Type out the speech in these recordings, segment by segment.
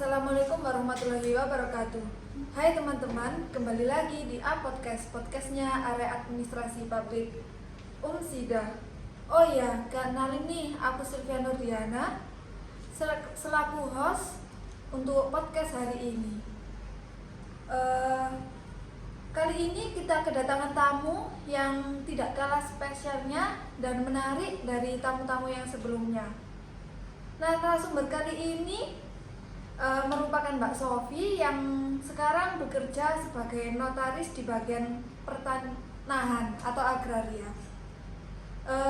Assalamualaikum warahmatullahi wabarakatuh. Hai teman-teman, kembali lagi di podcastnya Area Administrasi Publik Umsida. Oh ya, kenalin nih, aku Sylvia Nurdiana selaku host untuk podcast hari ini. Kali ini kita kedatangan tamu yang tidak kalah spesialnya dan menarik dari tamu-tamu yang sebelumnya. Nah, narasumber kali ini merupakan Mbak Sofi yang sekarang bekerja sebagai notaris di bagian pertanahan atau agraria.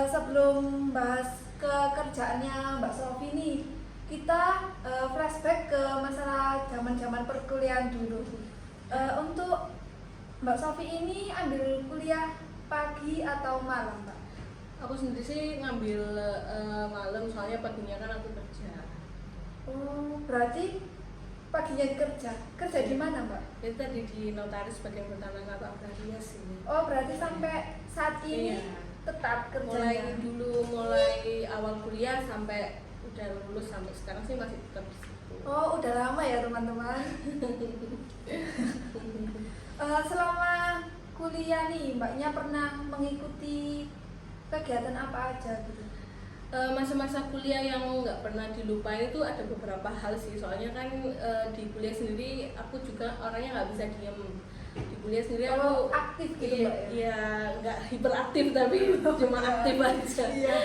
Sebelum bahas kerjaannya Mbak Sofi nih, kita flashback ke masalah zaman-zaman perkuliahan dulu. Untuk Mbak Sofi ini ambil kuliah pagi atau malam, Mbak? Aku sendiri sih ngambil malam, soalnya paginya kan aku kerja. Oh, berarti paginya kerja di mana, Mbak? Itu tadi di notaris bagian pertanahan atau agraria sih. Oh, berarti sampai saat ini tetap kerjanya? Mulai awal kuliah sampai udah lulus sampai sekarang sih masih tetap di situ. Oh, udah lama ya teman-teman. Selama kuliah nih, Mbaknya pernah mengikuti kegiatan apa aja gitu? Masa-masa kuliah yang nggak pernah dilupain itu ada beberapa hal sih, soalnya kan di kuliah sendiri aku juga orangnya nggak bisa diem. Di kuliah sendiri aku aktif gitu, Mbak ya? Iya, nggak hiperaktif tapi cuma aktif aja. Iya.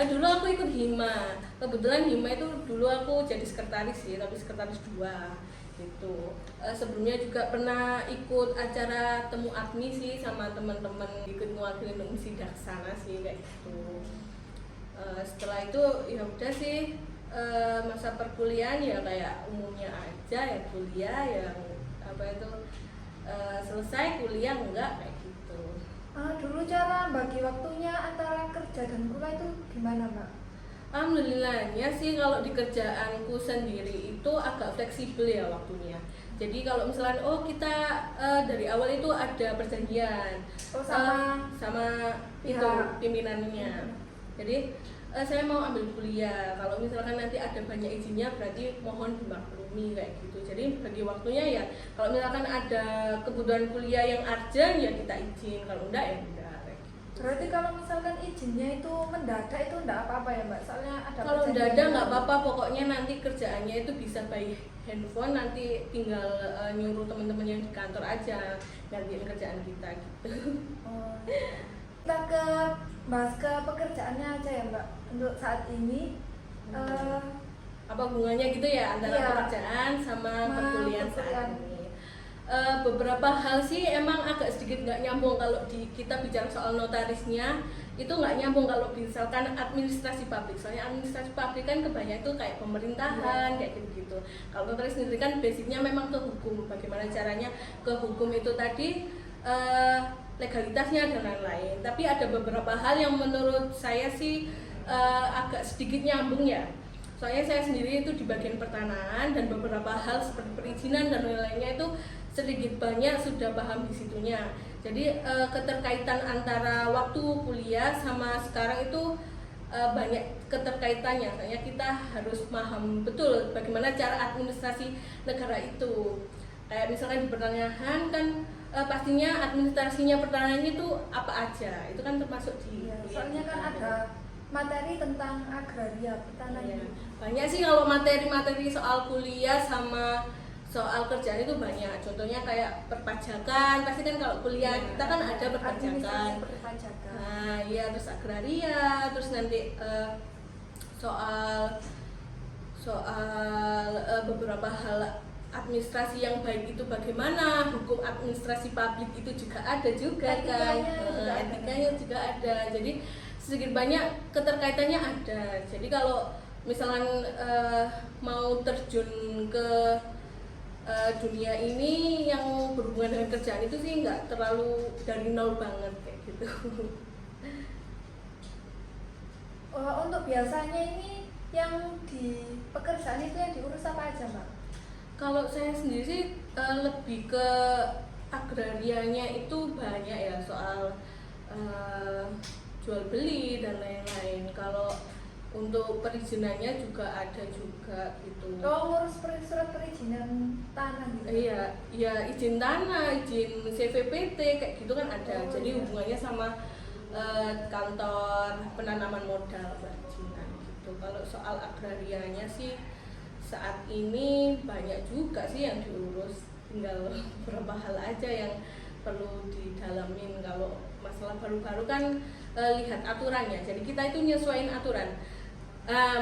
Dulu aku ikut hima, kebetulan hima itu dulu aku jadi sekretaris sih, tapi sekretaris 2 gitu. Sebelumnya juga pernah ikut acara temu admi sih sama teman-teman, ikut mewakili Umsida sana sih kayak gitu. Setelah itu ya udah sih, masa perkuliahan ya kayak umumnya aja ya, kuliah yang apa itu selesai kuliah enggak kayak gitu. Dulu cara bagi waktunya antara kerja dan kuliah itu gimana, Mbak? Alhamdulillahnya sih kalau di kerjaanku sendiri itu agak fleksibel ya waktunya. Jadi kalau misalnya kita dari awal itu ada perjanjian sama itu pimpinannya. Jadi saya mau ambil kuliah, kalau misalkan nanti ada banyak izinnya berarti mohon dimaklumi kayak gitu. Jadi bagi waktunya ya kalau misalkan ada kebutuhan kuliah yang urgent ya kita izin, kalau enggak ya enggak kayak gitu. Berarti kalau misalkan izinnya itu mendadak itu enggak apa-apa ya, Mbak? Soalnya ada kalau mendadak nggak apa-apa, pokoknya nanti kerjaannya itu bisa by handphone, nanti tinggal nyuruh teman-teman yang di kantor aja gantiin kerjaan kita gitu. Kita bahas ke pekerjaannya aja ya, Mbak, untuk saat ini. Apa hubungannya gitu ya antara pekerjaan sama perkuliahan saat ini? Beberapa hal sih emang agak sedikit nggak nyambung kalau kita bicara soal notarisnya, itu nggak nyambung kalau misalkan administrasi publik. Soalnya administrasi publik kan kebanyakan itu kayak pemerintahan kayak gitu. Kalau notaris sendiri kan basicnya memang ke hukum, bagaimana caranya ke hukum itu tadi, legalitasnya dan lain-lain. Tapi ada beberapa hal yang menurut saya sih agak sedikit nyambung ya. Soalnya saya sendiri itu di bagian pertanahan dan beberapa hal seperti perizinan dan lain-lainnya itu sedikit banyak sudah paham di situnya. Jadi keterkaitan antara waktu kuliah sama sekarang itu banyak keterkaitannya. Soalnya kita harus paham betul bagaimana cara administrasi negara itu. Kayak misalkan di pertanahan kan pastinya administrasinya pertanahan itu apa aja, itu kan termasuk di soalnya kan ada materi tentang agraria pertanahan. Banyak sih kalau materi-materi soal kuliah sama soal kerjaan itu banyak. Contohnya kayak perpajakan, pasti kan kalau kuliah kita kan ada perpajakan. Nah iya, terus agraria, terus nanti soal beberapa hal administrasi yang baik itu bagaimana, hukum administrasi publik itu juga ada juga kan, etikanya juga ada. Jadi sedikit banyak keterkaitannya ada. Jadi kalau misalkan mau terjun ke dunia ini yang berhubungan dengan kerjaan itu sih nggak terlalu dari nol banget kayak gitu. Untuk biasanya ini yang di pekerjaan itu yang diurus apa aja, Mbak? Kalau saya sendiri sih lebih ke agrarianya itu banyak ya, soal jual beli dan lain-lain. Kalau Untuk perizinannya juga ada juga gitu. Oh, ngurus surat perizinan tanah gitu. Iya, ya izin tanah, izin CVPT kayak gitu kan ada. Oh, Jadi iya. hubungannya sama kantor penanaman modal perizinan gitu. Kalau soal agrarianya sih saat ini banyak juga sih yang diurus, tinggal beberapa hal aja yang perlu didalamin. Kalau masalah baru-baru kan lihat aturannya. Jadi kita itu nyesuaiin aturan.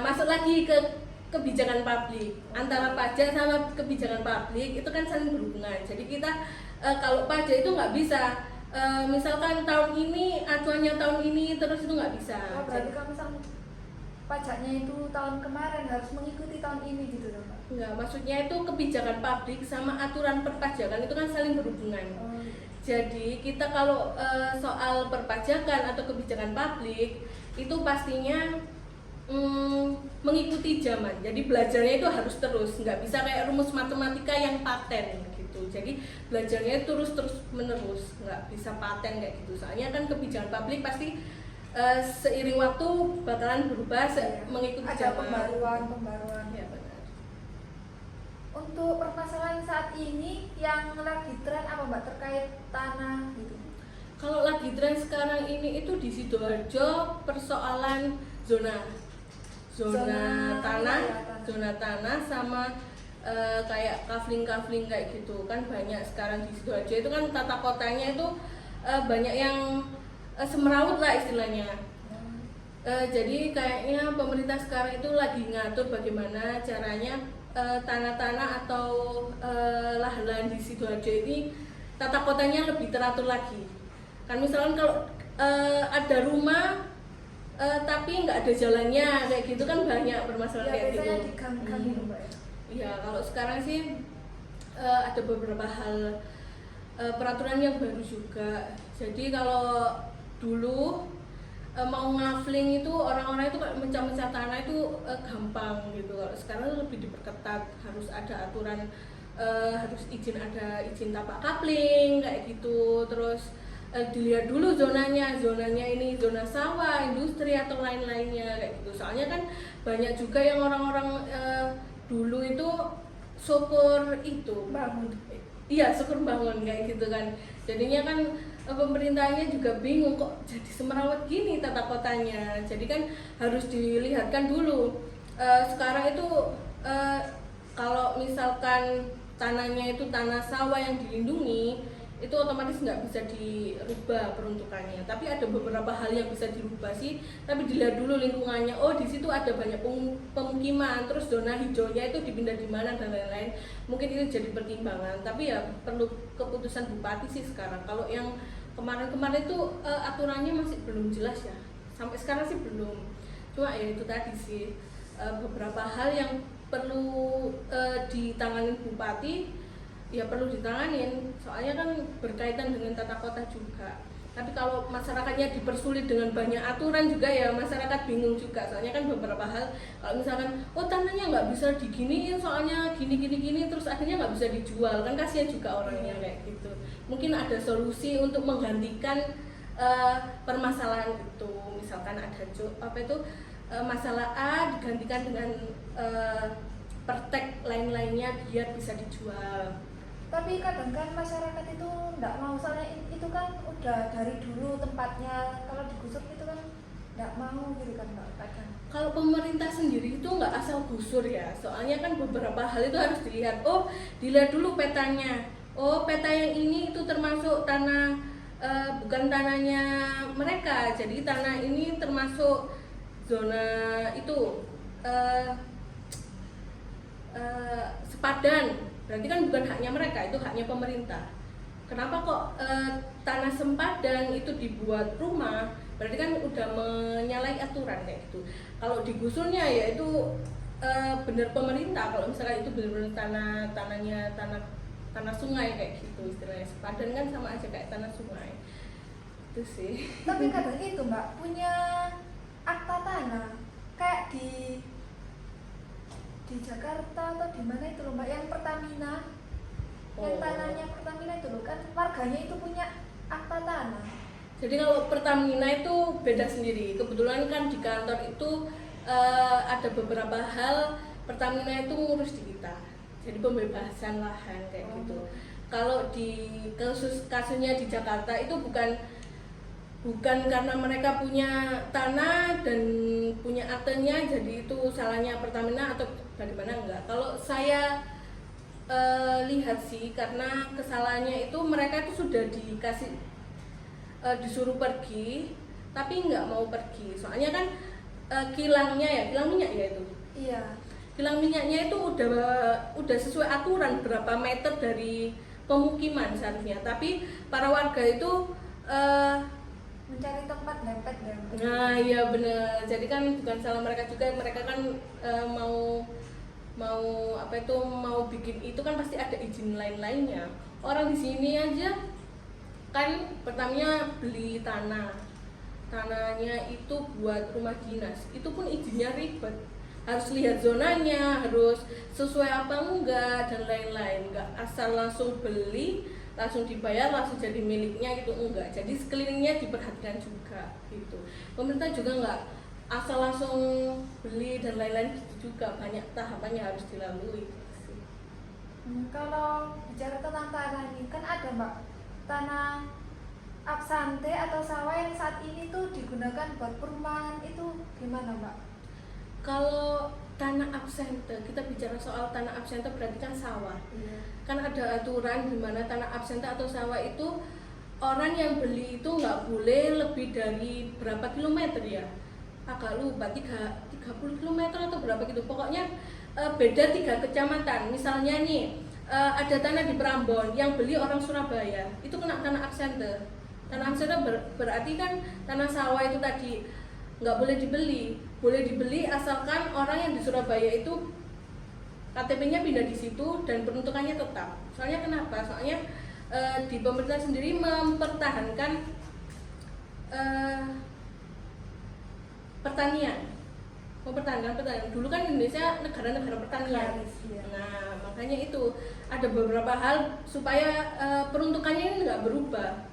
Masuk lagi ke kebijakan publik, antara pajak sama kebijakan publik itu kan saling berhubungan. Jadi kita kalau pajak itu nggak bisa misalkan tahun ini acuannya tahun ini terus itu nggak bisa. Oh, berarti kalau misalnya pajaknya itu tahun kemarin harus mengikuti tahun ini gitu dong, Pak? Enggak, maksudnya itu kebijakan publik sama aturan perpajakan itu kan saling berhubungan. Oh. Jadi kita kalau soal perpajakan atau kebijakan publik itu pastinya mengikuti zaman. Jadi belajarnya itu harus terus, nggak bisa kayak rumus matematika yang paten gitu. Jadi belajarnya terus menerus, nggak bisa paten kayak gitu. Soalnya kan kebijakan publik pasti seiring waktu bakalan berubah mengikuti ada zaman. pembaruan. Ya benar. Untuk permasalahan saat ini yang lagi tren apa Mbak terkait tanah gitu? Kalau lagi tren sekarang ini itu di Sidoarjo persoalan zona tanah sama kayak kafling kayak gitu kan banyak sekarang di Sidoarjo itu kan tata kotanya itu banyak yang semeraut lah istilahnya. Jadi kayaknya pemerintah sekarang itu lagi ngatur bagaimana caranya tanah-tanah atau lahan-lahan di Sidoarjo ini tata kotanya lebih teratur lagi. Kan misalkan kalau ada rumah tapi nggak ada jalannya kayak gitu kan banyak permasalahan kayak gitu. Biasanya di gang-gang gitu Mbak ya? Ya kalau sekarang sih ada beberapa hal peraturan yang baru juga. Jadi kalau dulu mau ngafling itu orang-orang itu mencah-mencah tanah itu gampang gitu. Kalau sekarang lebih diperketat, harus ada aturan, harus ada izin tapak kapling kayak gitu. Terus dilihat dulu zonanya ini zona sawah, industri atau lain-lainnya kayak gitu. Soalnya kan banyak juga yang orang-orang dulu itu syukur itu Bangun. Iya, syukur bangun kayak gitu kan. Jadinya kan pemerintahnya juga bingung kok jadi semerawut gini tata kotanya. Jadi kan harus dilihatkan dulu. Sekarang itu kalau misalkan tanahnya itu tanah sawah yang dilindungi, itu otomatis nggak bisa dirubah peruntukannya. Tapi ada beberapa hal yang bisa dirubah sih. Tapi dilihat dulu lingkungannya. Oh, di situ ada banyak pemukiman, terus zona hijaunya itu dipindah di mana dan lain-lain. Mungkin itu jadi pertimbangan. Tapi ya perlu keputusan bupati sih sekarang. Kalau yang kemarin-kemarin itu aturannya masih belum jelas ya. Sampai sekarang sih belum. Cuma ya itu tadi sih beberapa hal yang perlu ditangani bupati. Ya perlu ditanganin, soalnya kan berkaitan dengan tata kota juga. Tapi kalau masyarakatnya dipersulit dengan banyak aturan juga ya masyarakat bingung juga. Soalnya kan beberapa hal kalau misalkan tanahnya nggak bisa diginiin soalnya gini terus akhirnya nggak bisa dijual kan kasihan juga orangnya kayak gitu. Mungkin ada solusi untuk menggantikan permasalahan itu. Misalkan ada masalah A digantikan dengan pertek lain-lainnya biar bisa dijual. Tapi kadang kan masyarakat itu nggak mau, soalnya itu kan udah dari dulu tempatnya, kalau digusur itu kan nggak mau gitu kan Mbak kadang. Kalau pemerintah sendiri itu nggak asal gusur ya, soalnya kan beberapa hal itu harus dilihat. Dilihat dulu petanya. Peta yang ini itu termasuk tanah bukan tanahnya mereka, jadi tanah ini termasuk zona itu sepadan. Berarti kan bukan haknya mereka, itu haknya pemerintah. Kenapa kok tanah sempadan itu dibuat rumah? Berarti kan udah menyalahi aturan kayak gitu. Kalau digusurnya ya itu benar pemerintah. Kalau misalkan itu benar-benar tanah sungai kayak gitu istilahnya. Sepadan kan sama aja kayak tanah sungai. Itu sih. Tapi kadang itu Mbak punya akta tanah kayak di Jakarta atau di mana itu loh Mbak, yang Pertamina, yang tanahnya Pertamina itu loh kan warganya itu punya akta tanah. Jadi kalau Pertamina itu beda sendiri. Kebetulan kan di kantor itu ada beberapa hal Pertamina itu ngurus di kita, jadi pembebasan lahan kayak gitu. Kalau di kasusnya di Jakarta itu bukan karena mereka punya tanah dan punya aktenya, jadi itu salahnya Pertamina atau bagaimana, enggak. Kalau saya lihat sih, karena kesalahannya itu mereka itu sudah disuruh pergi tapi nggak mau pergi, soalnya kan kilang minyak ya itu. Iya. Kilang minyaknya itu udah sesuai aturan berapa meter dari pemukiman seharusnya, tapi para warga itu Mencari tempat dempet. nah iya bener, jadi kan bukan salah mereka juga, mereka kan mau bikin itu kan pasti ada izin lain-lainnya. Orang di sini aja kan Pertamina beli tanahnya itu buat rumah dinas, itu pun izinnya ribet, harus lihat zonanya, harus sesuai apa enggak dan lain-lain, enggak asal langsung beli langsung dibayar langsung jadi miliknya gitu, enggak. Jadi sekelilingnya diperhatikan juga gitu. Pemerintah juga enggak asal langsung beli dan lain-lain gitu juga, banyak tahapannya harus dilalui. Kalau bicara tentang tanah ini kan ada Mbak, tanah absante atau sawah yang saat ini tuh digunakan buat perumahan, itu gimana Mbak? Kalau tanah absente, kita bicara soal tanah absente berarti kan sawah. Kan ada aturan di mana tanah absente atau sawah itu orang yang beli itu nggak boleh lebih dari berapa kilometer ya, agak lupa, 30 km atau berapa gitu, pokoknya beda 3 kecamatan. Misalnya nih ada tanah di Prambon yang beli orang Surabaya, itu kena tanah absente. Tanah absente berarti kan tanah sawah itu tadi nggak boleh dibeli, boleh dibeli asalkan orang yang di Surabaya itu KTP-nya pindah di situ dan peruntukannya tetap. Soalnya kenapa? Soalnya di pemerintah sendiri mempertahankan pertanian. Dulu kan Indonesia negara-negara pertanian. Nah, makanya itu ada beberapa hal supaya peruntukannya ini nggak berubah.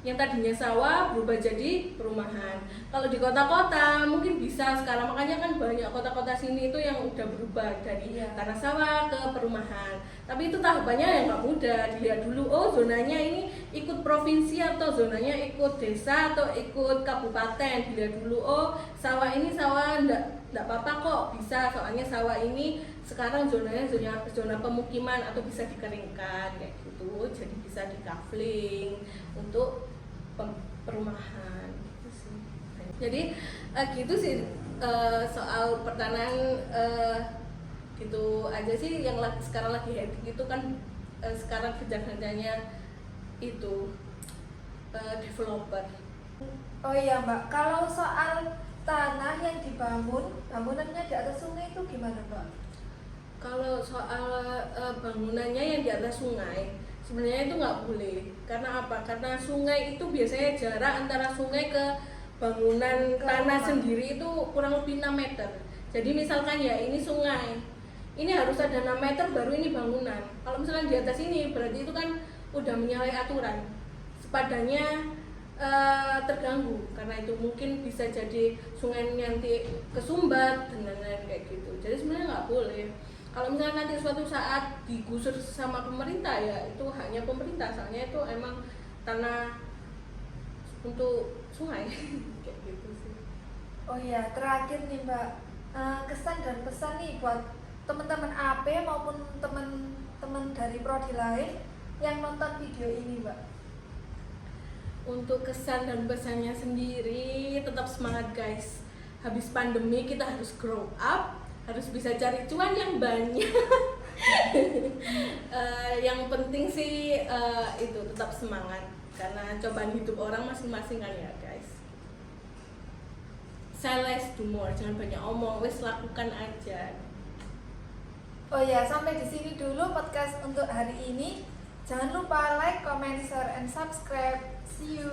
Yang tadinya sawah berubah jadi perumahan. Kalau di kota-kota mungkin bisa sekarang, makanya kan banyak kota-kota sini itu yang udah berubah dari tanah sawah ke perumahan. Tapi itu tahapannya yang nggak mudah. Dilihat dulu, oh zonanya ini ikut provinsi atau zonanya ikut desa atau ikut kabupaten. Dilihat dulu, oh sawah ini sawah nggak apa-apa kok, bisa, soalnya sawah ini sekarang zonanya zona pemukiman atau bisa dikeringkan kayak gitu, jadi bisa di-kafling untuk perumahan gitu sih. Jadi gitu sih soal pertanahan, gitu aja sih yang sekarang lagi happening itu kan. Sekarang kerja-kerjanya itu developer. Oh iya Mbak, kalau soal tanah yang bangunannya di atas sungai itu gimana Mbak? Kalau soal bangunannya yang di atas sungai, sebenarnya itu nggak boleh. Karena apa? Karena sungai itu biasanya jarak antara sungai ke bangunan tanah sendiri itu kurang lebih 6 meter. Jadi misalkan ya ini sungai, ini harus ada 6 meter baru ini bangunan. Kalau misalkan di atas ini berarti itu kan udah menyalahi aturan. Sepadannya terganggu, karena itu mungkin bisa jadi sungai nanti kesumbat dan lain-lain kayak gitu. Jadi sebenarnya nggak boleh. Kalau misalnya nanti suatu saat digusur sama pemerintah, ya itu haknya pemerintah, soalnya itu emang tanah untuk sungai kayak gitu sih. Oh iya, terakhir nih Mbak, kesan dan pesan nih buat teman-teman AP maupun teman-teman dari prodi lain yang nonton video ini Mbak. Untuk kesan dan pesannya sendiri, tetap semangat guys. Habis pandemi kita harus grow up, harus bisa cari cuan yang banyak. Yang penting sih itu tetap semangat, karena cobaan hidup orang masing-masing kan ya guys. Say less do more, jangan banyak omong, wes lakukan aja. Oh ya, sampai di sini dulu podcast untuk hari ini. Jangan lupa like, comment, share, and subscribe. See you.